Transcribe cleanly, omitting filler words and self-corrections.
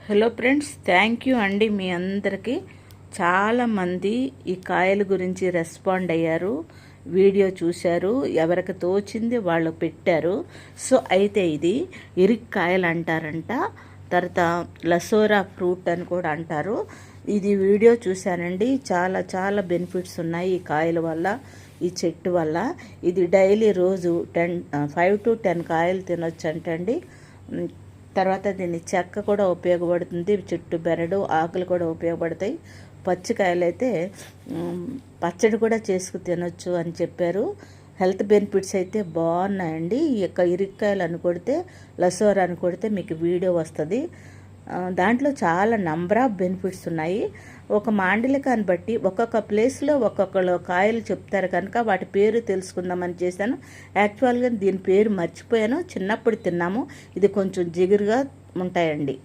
Hello friends, thank you అండి. మీ అందరికీ చాలామంది ఈ కాయల గురించి రెస్పాండ్ అయ్యారు, వీడియో చూశారు, ఎవరికి తోచింది వాళ్ళు పెట్టారు. సో అయితే ఇది ఇరిక్కాయలు అంటారంట, తర్వాత లసోరా ఫ్రూట్ అని కూడా అంటారు. ఇది వీడియో చూశానండి. చాలా చాలా బెనిఫిట్స్ ఉన్నాయి ఈ కాయల వల్ల, ఈ చెట్టు వల్ల. ఇది డైలీ రోజు 5 to 10 కాయలు తినొచ్చు అంటండి. తర్వాత దీన్ని చెక్క కూడా ఉపయోగపడుతుంది, చెట్టు బెరడు ఆకులు కూడా ఉపయోగపడతాయి. పచ్చికాయలు అయితే పచ్చడి కూడా చేసుకు తినొచ్చు అని చెప్పారు. హెల్త్ బెనిఫిట్స్ అయితే బాగున్నాయండి. ఈ యొక్క ఇరిక్కాయలు అని కొడితే, లసోరా అని కొడితే మీకు వీడియో వస్తుంది. దాంట్లో చాలా నంబర్ ఆఫ్ బెనిఫిట్స్ ఉన్నాయి. ఒక మాండలికాన్ని బట్టి ఒక్కొక్క ప్లేస్లో ఒక్కొక్కరు కాయలు చెప్తారు కనుక వాటి పేరు తెలుసుకుందామని చేశాను. యాక్చువల్గా దీని పేరు మర్చిపోయాను, చిన్నప్పుడు తిన్నాము. ఇది కొంచెం జిగురుగా ఉంటాయండి.